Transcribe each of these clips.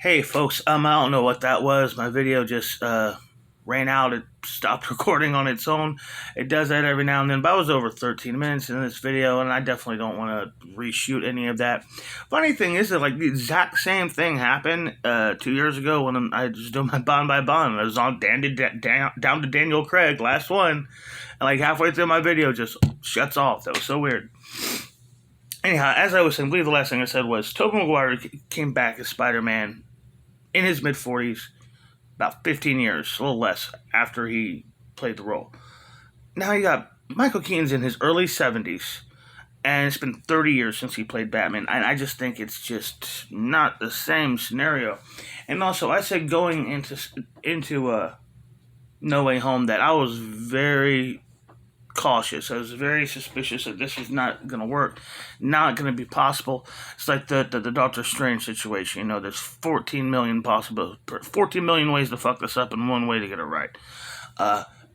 Hey folks, I don't know what that was. My video just ran out. It stopped recording on its own. It does that every now and then, but I was over 13 minutes in this video, and I definitely don't want to reshoot any of that. Funny thing is that like the exact same thing happened 2 years ago when I was doing my Bond by Bond. I was on down to Daniel Craig, last one, and like halfway through my video just shuts off. That was so weird. Anyhow, as I was saying, I believe the last thing I said was Tobey Maguire came back as Spider-Man in his mid-40s, about 15 years, a little less, after he played the role. Now you got Michael Keaton's in his early 70s, and it's been 30 years since he played Batman, and I just think it's just not the same scenario. And also, I said going into No Way Home that I was very cautious. I was very suspicious that this was not going to work, not going to be possible. It's like the Doctor Strange situation. You know, there's 14 million ways to fuck this up and one way to get it right.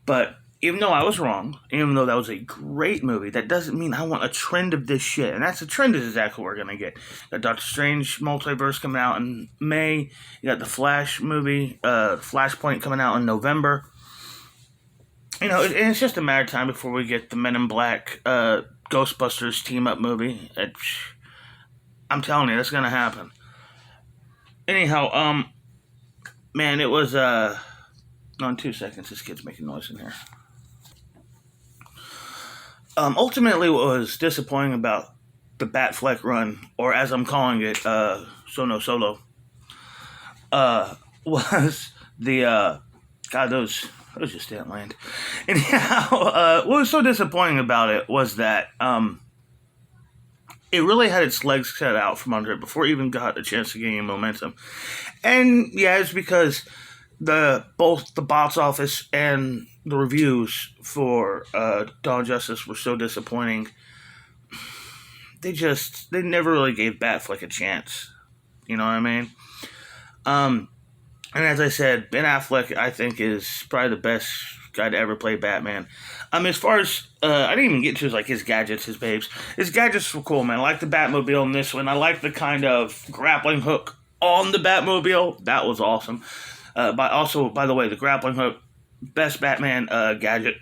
But even though I was wrong, even though that was a great movie, that doesn't mean I want a trend of this shit. And that's the trend is exactly what we're going to get. The Doctor Strange multiverse coming out in May. You got the Flash movie, Flashpoint coming out in November. You know, it's just a matter of time before we get the Men in Black Ghostbusters team-up movie. I'm telling you, that's going to happen. Anyhow, man, it was, no, in 2 seconds, this kid's making noise in here. Ultimately, what was disappointing about the Batfleck run, or as I'm calling it, Solo, was the, God, those just didn't land. Anyhow, what was so disappointing about it was that it really had its legs cut out from under it before it even got a chance to gain momentum. And yeah, it's because both the box office and the reviews for Dawn of Justice were so disappointing. They never really gave Batfleck a chance. You know what I mean? And as I said, Ben Affleck, I think, is probably the best guy to ever play Batman. As far as, I didn't even get to like his gadgets, his babes. His gadgets were cool, man. I like the Batmobile in this one. I like the kind of grappling hook on the Batmobile. That was awesome. By the way, the grappling hook, best Batman gadget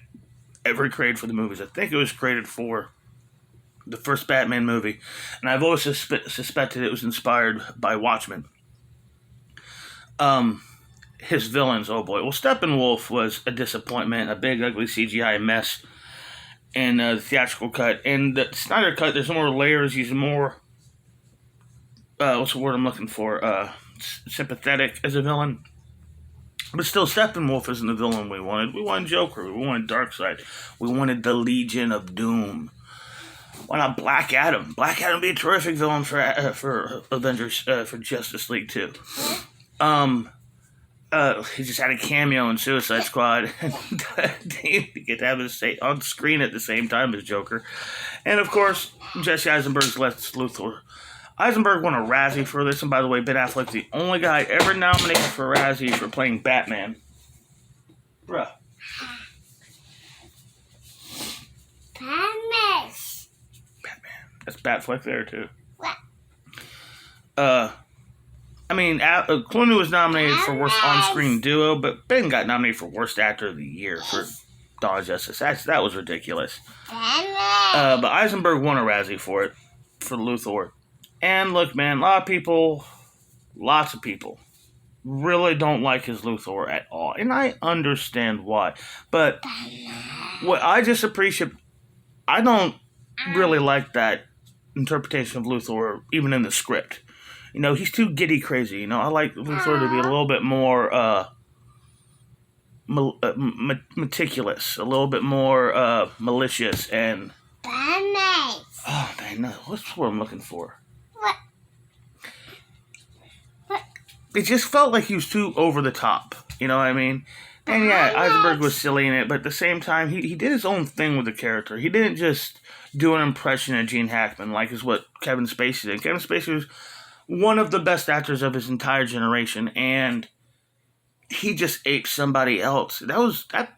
ever created for the movies. I think it was created for the first Batman movie. And I've always suspected it was inspired by Watchmen. His villains, oh boy. Well, Steppenwolf was a disappointment, a big, ugly CGI mess in the theatrical cut. In the Snyder cut, there's more layers. He's more, what's the word I'm looking for? Sympathetic as a villain. But still, Steppenwolf isn't the villain we wanted. We wanted Joker. We wanted Darkseid. We wanted the Legion of Doom. Why not Black Adam? Black Adam would be a terrific villain for Avengers, for Justice League 2. He just had a cameo in Suicide Squad. They get to have his on screen at the same time as Joker. And of course, Jesse Eisenberg's Lex Luthor. Eisenberg won a Razzie for this, and by the way, Ben Affleck's the only guy ever nominated for a Razzie for playing Batman. Bruh. Batman. That's Batfleck there, too. What? Clooney was nominated for Worst On-Screen Duo, but Ben got nominated for Worst Actor of the Year for Dawn of Justice. That was ridiculous. But Eisenberg won a Razzie for it, for Luthor. And look, man, lots of people, really don't like his Luthor at all. And I understand why. But what I just appreciate, I don't really like that interpretation of Luthor, even in the script. You know, he's too giddy crazy. You know, I like Luthor to be a little bit more meticulous, a little bit more malicious, and oh man, no, what's what I'm looking for? What? It just felt like he was too over the top. You know what I mean? And yeah, Eisenberg was silly in it, but at the same time, he did his own thing with the character. He didn't just do an impression of Gene Hackman like is what Kevin Spacey did. Kevin Spacey was one of the best actors of his entire generation, and he just aped somebody else. That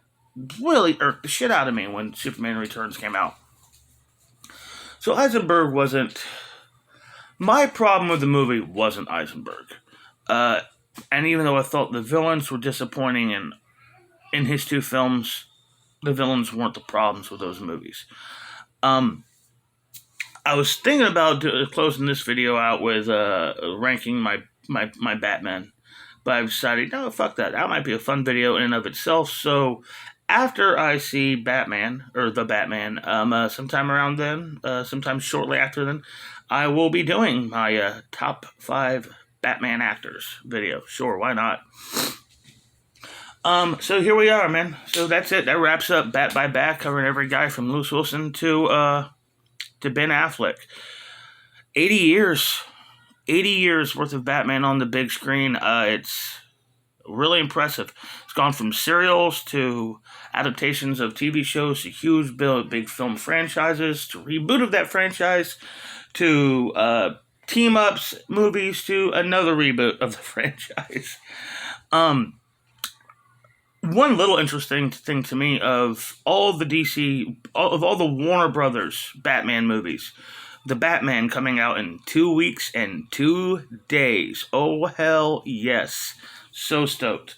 really irked the shit out of me when Superman Returns came out. So Eisenberg wasn't... My problem with the movie wasn't Eisenberg. Uh, and even though I thought the villains were disappointing in his two films, the villains weren't the problems with those movies. I was thinking about closing this video out with ranking my Batman, but I decided, no, fuck that. That might be a fun video in and of itself. So after I see Batman, or the Batman, sometime around then, sometime shortly after then, I will be doing my top 5 Batman actors video. Sure, why not? So here we are, man. So that's it. That wraps up Bat by Bat, covering every guy from Luke Wilson to Ben Affleck. 80 years. 80 years worth of Batman on the big screen. It's really impressive. It's gone from serials to adaptations of TV shows to huge big film franchises to reboot of that franchise to team-ups, movies to another reboot of the franchise. One little interesting thing to me of all the DC, of all the Warner Brothers Batman movies, the Batman coming out in 2 weeks and 2 days. Oh, hell yes. So stoked.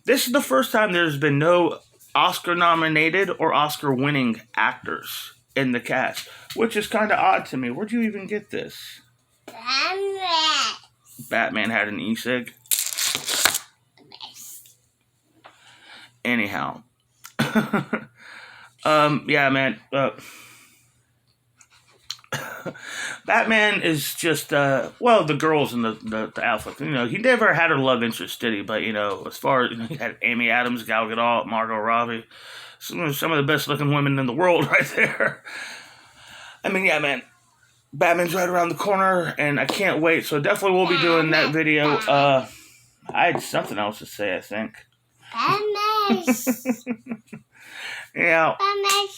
This is the first time there's been no Oscar-nominated or Oscar-winning actors in the cast, which is kind of odd to me. Where'd you even get this? Batman had an e-cig? Anyhow. Yeah, man. Batman is just, well, the girls in the Affleck. You know, he never had a love interest, did he? But, you know, as far as, you know, he had Amy Adams, Gal Gadot, Margot Robbie. Some of the best looking women in the world right there. I mean, yeah, man. Batman's right around the corner, and I can't wait. So definitely we'll be doing that video. I had something else to say, I think. Yeah,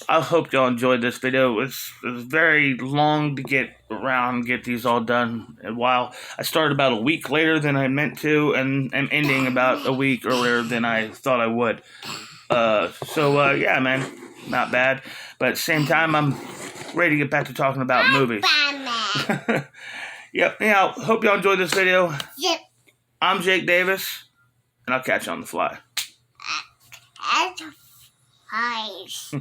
I hope y'all enjoyed this video. It was very long to get around, get these all done. And while I started about a week later than I meant to, and I'm ending about a week earlier than I thought I would. So yeah, man, not bad. But at the same time, I'm ready to get back to talking about movies. Yep, yeah, hope y'all enjoyed this video. Yep. I'm Jake Davis, and I'll catch you on the fly. Eyes.